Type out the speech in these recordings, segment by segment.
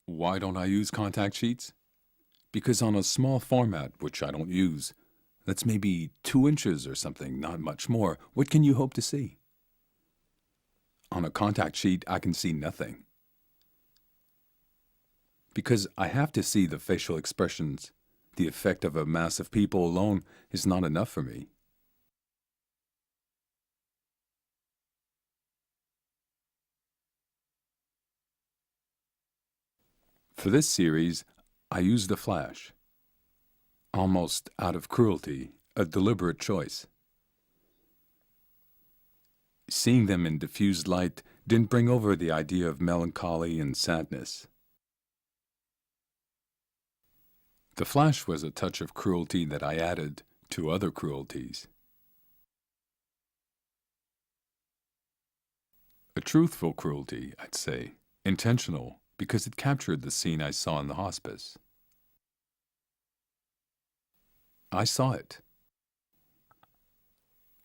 Why don't I use contact sheets? Because on a small format, which I don't use, that's maybe 2 inches or something, not much more, what can you hope to see? On a contact sheet, I can see nothing. Because I have to see the facial expressions. The effect of a mass of people alone is not enough for me. For this series, I used a flash. Almost out of cruelty, a deliberate choice. Seeing them in diffused light didn't bring over the idea of melancholy and sadness. The flash was a touch of cruelty that I added to other cruelties. A truthful cruelty, I'd say, intentional, because it captured the scene I saw in the hospice. I saw it,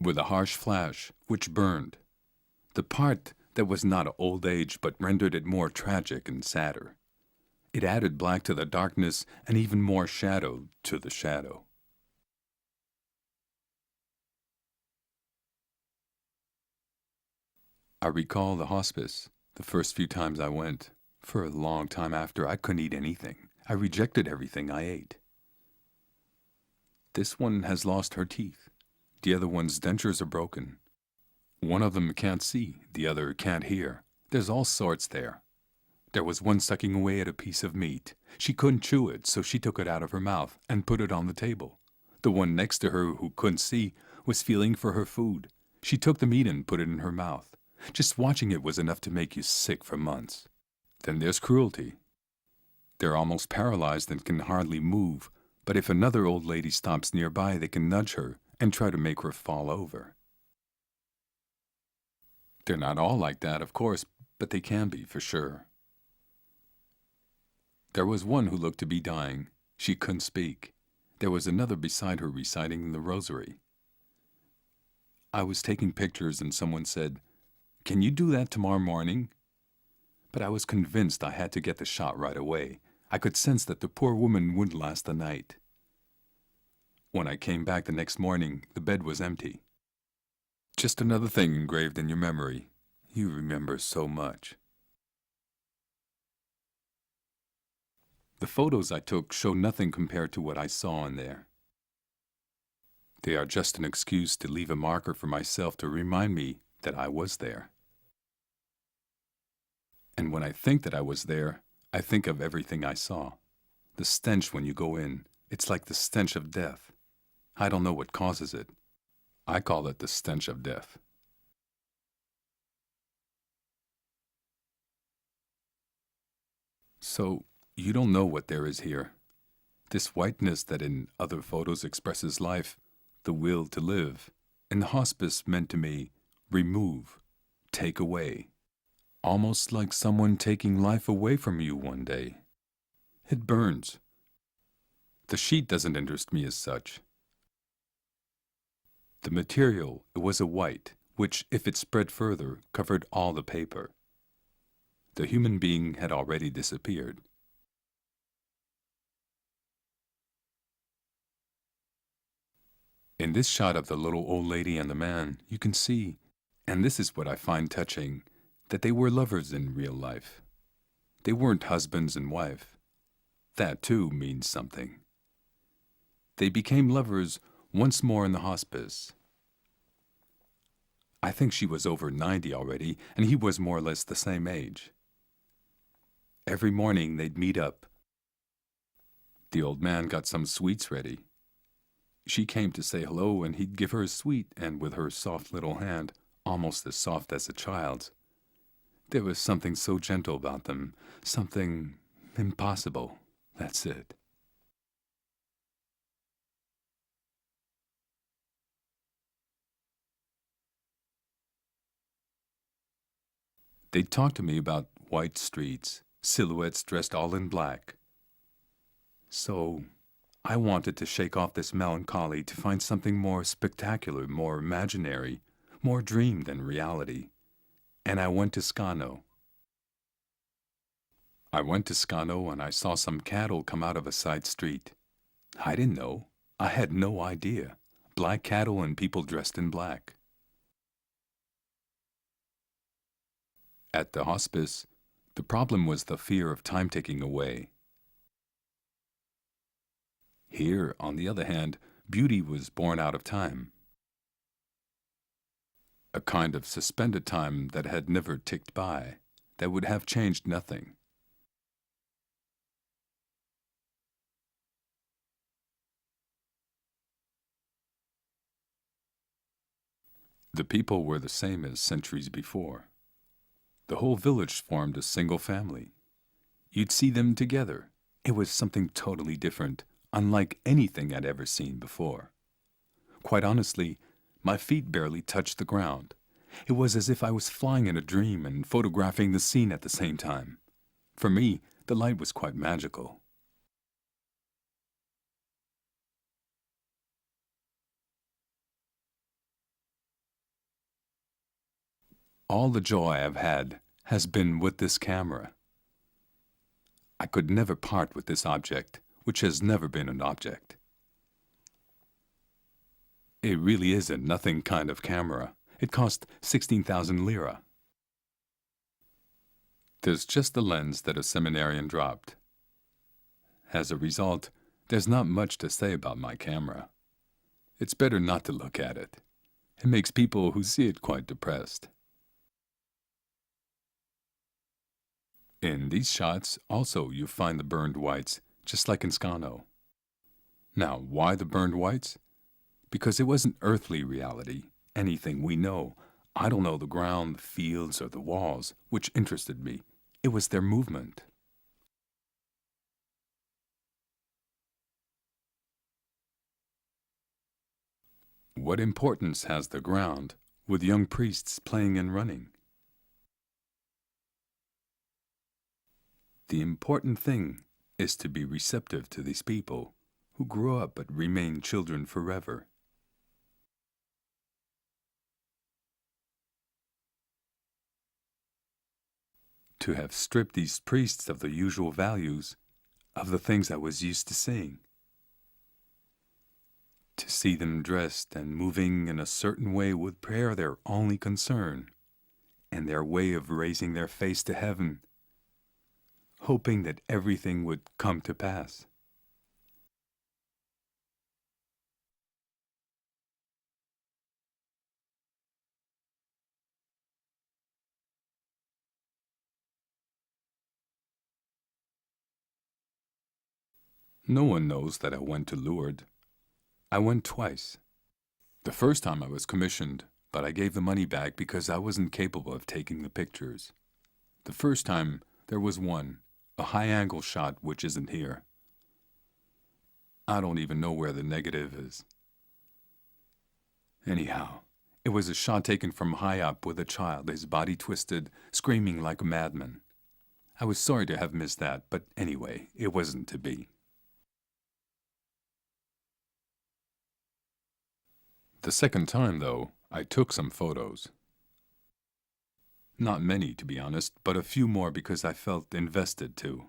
with a harsh flash which burned. The part that was not old age but rendered it more tragic and sadder. It added black to the darkness and even more shadow to the shadow. I recall the hospice, the first few times I went. For a long time after, I couldn't eat anything. I rejected everything I ate. This one has lost her teeth. The other one's dentures are broken. One of them can't see, the other can't hear. There's all sorts there. There was one sucking away at a piece of meat. She couldn't chew it, so she took it out of her mouth and put it on the table. The one next to her, who couldn't see, was feeling for her food. She took the meat and put it in her mouth. Just watching it was enough to make you sick for months. Then there's cruelty. They're almost paralyzed and can hardly move, but if another old lady stops nearby, they can nudge her and try to make her fall over. They're not all like that, of course, but they can be, for sure. There was one who looked to be dying. She couldn't speak. There was another beside her reciting the rosary. I was taking pictures and someone said, "Can you do that tomorrow morning?" But I was convinced I had to get the shot right away. I could sense that the poor woman wouldn't last the night. When I came back the next morning, the bed was empty. Just another thing engraved in your memory. You remember so much. The photos I took show nothing compared to what I saw in there. They are just an excuse to leave a marker for myself to remind me that I was there. And when I think that I was there, I think of everything I saw. The stench when you go in, it's like the stench of death. I don't know what causes it. I call it the stench of death. So, you don't know what there is here. This whiteness that in other photos expresses life, the will to live, in the hospice meant to me, remove, take away. Almost like someone taking life away from you one day. It burns. The sheet doesn't interest me as such. The material, it was a white, which, if it spread further, covered all the paper. The human being had already disappeared. In this shot of the little old lady and the man, you can see, and this is what I find touching, that they were lovers in real life. They weren't husbands and wife. That, too, means something. They became lovers once more in the hospice. I think she was over 90 already, and he was more or less the same age. Every morning they'd meet up. The old man got some sweets ready. She came to say hello, and he'd give her a sweet, and with her soft little hand, almost as soft as a child's. There was something so gentle about them, something impossible. That's it. They'd talk to me about white streets, silhouettes dressed all in black. So I wanted to shake off this melancholy to find something more spectacular, more imaginary, more dream than reality. And I went to Scano. I went to Scano and I saw some cattle come out of a side street. I didn't know. I had no idea. Black cattle and people dressed in black. At the hospice, the problem was the fear of time ticking away. Here, on the other hand, beauty was born out of time. A kind of suspended time that had never ticked by, that would have changed nothing. The people were the same as centuries before. The whole village formed a single family. You'd see them together. It was something totally different, unlike anything I'd ever seen before. Quite honestly, my feet barely touched the ground. It was as if I was flying in a dream and photographing the scene at the same time. For me, the light was quite magical. All the joy I've had has been with this camera. I could never part with this object, which has never been an object. It really is a nothing kind of camera. It cost 16,000 lira. There's just the lens that a seminarian dropped. As a result, there's not much to say about my camera. It's better not to look at it. It makes people who see it quite depressed. In these shots, also, you find the burned whites, just like in Scano. Now, why the burned whites? Because it wasn't earthly reality, anything we know. I don't know the ground, the fields, or the walls, which interested me. It was their movement. What importance has the ground, with young priests playing and running? The important thing is to be receptive to these people who grew up but remain children forever. To have stripped these priests of the usual values, of the things I was used to seeing. To see them dressed and moving in a certain way with prayer their only concern, and their way of raising their face to heaven, hoping that everything would come to pass. No one knows that I went to Lourdes. I went twice. The first time I was commissioned, but I gave the money back because I wasn't capable of taking the pictures. The first time, there was one, a high-angle shot which isn't here. I don't even know where the negative is. Anyhow, it was a shot taken from high up with a child, his body twisted, screaming like a madman. I was sorry to have missed that, but anyway, it wasn't to be. The second time, though, I took some photos. Not many, to be honest, but a few more because I felt invested too.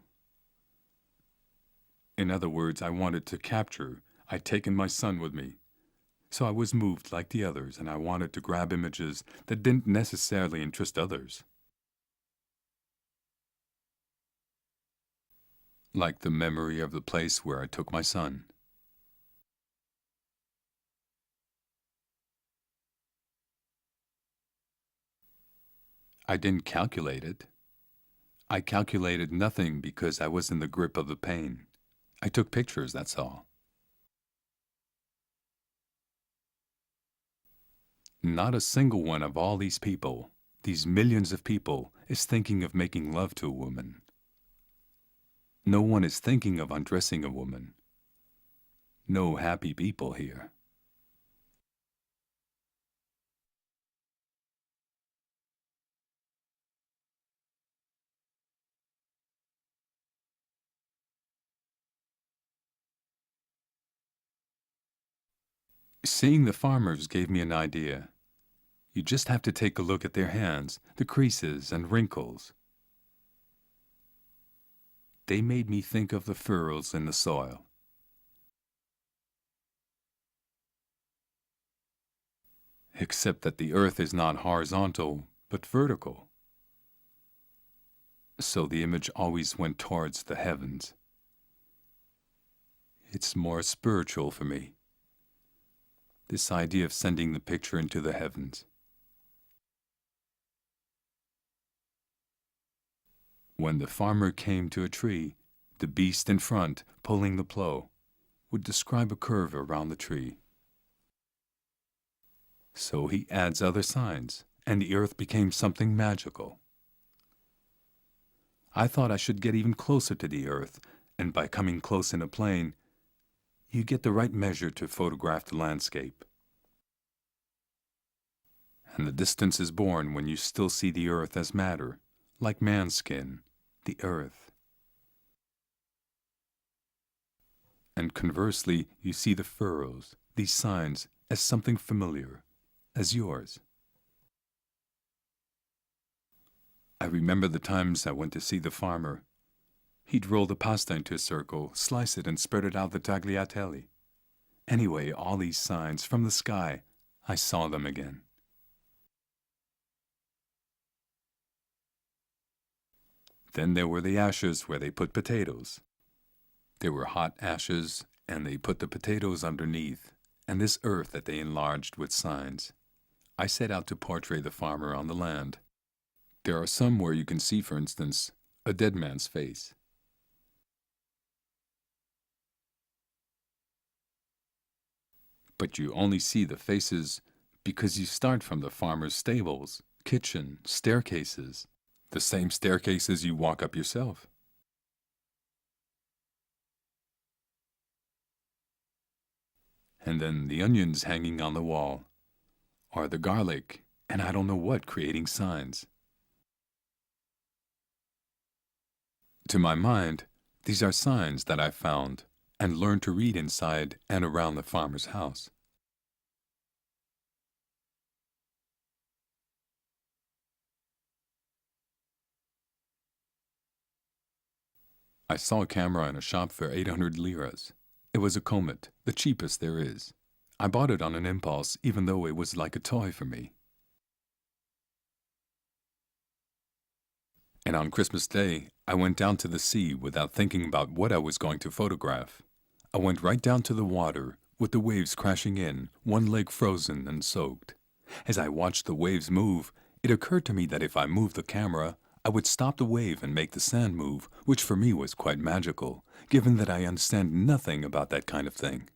In other words, I wanted to capture. I'd taken my son with me. So I was moved like the others, and I wanted to grab images that didn't necessarily interest others. Like the memory of the place where I took my son. I didn't calculate it. I calculated nothing because I was in the grip of the pain. I took pictures, that's all. Not a single one of all these people, these millions of people, is thinking of making love to a woman. No one is thinking of undressing a woman. No happy people here. Seeing the farmers gave me an idea. You just have to take a look at their hands, the creases and wrinkles. They made me think of the furrows in the soil. Except that the earth is not horizontal, but vertical. So the image always went towards the heavens. It's more spiritual for me, this idea of sending the picture into the heavens. When the farmer came to a tree, the beast in front, pulling the plow, would describe a curve around the tree. So he adds other signs, and the earth became something magical. I thought I should get even closer to the earth, and by coming close in a plane, you get the right measure to photograph the landscape. And the distance is born when you still see the earth as matter, like man's skin, the earth. And conversely, you see the furrows, these signs, as something familiar, as yours. I remember the times I went to see the farmer. He'd roll the pasta into a circle, slice it, and spread it out the tagliatelle. Anyway, all these signs from the sky, I saw them again. Then there were the ashes where they put potatoes. There were hot ashes, and they put the potatoes underneath, and this earth that they enlarged with signs. I set out to portray the farmer on the land. There are some where you can see, for instance, a dead man's face. But you only see the faces because you start from the farmer's stables, kitchen, staircases, the same staircases you walk up yourself. And then the onions hanging on the wall, or the garlic, and I don't know what creating signs. To my mind, these are signs that I found and learned to read inside and around the farmer's house. I saw a camera in a shop for 800 liras. It was a Comet, the cheapest there is. I bought it on an impulse, even though it was like a toy for me. And on Christmas Day, I went down to the sea without thinking about what I was going to photograph. I went right down to the water, with the waves crashing in, one leg frozen and soaked. As I watched the waves move, it occurred to me that if I moved the camera, I would stop the wave and make the sand move, which for me was quite magical, given that I understand nothing about that kind of thing.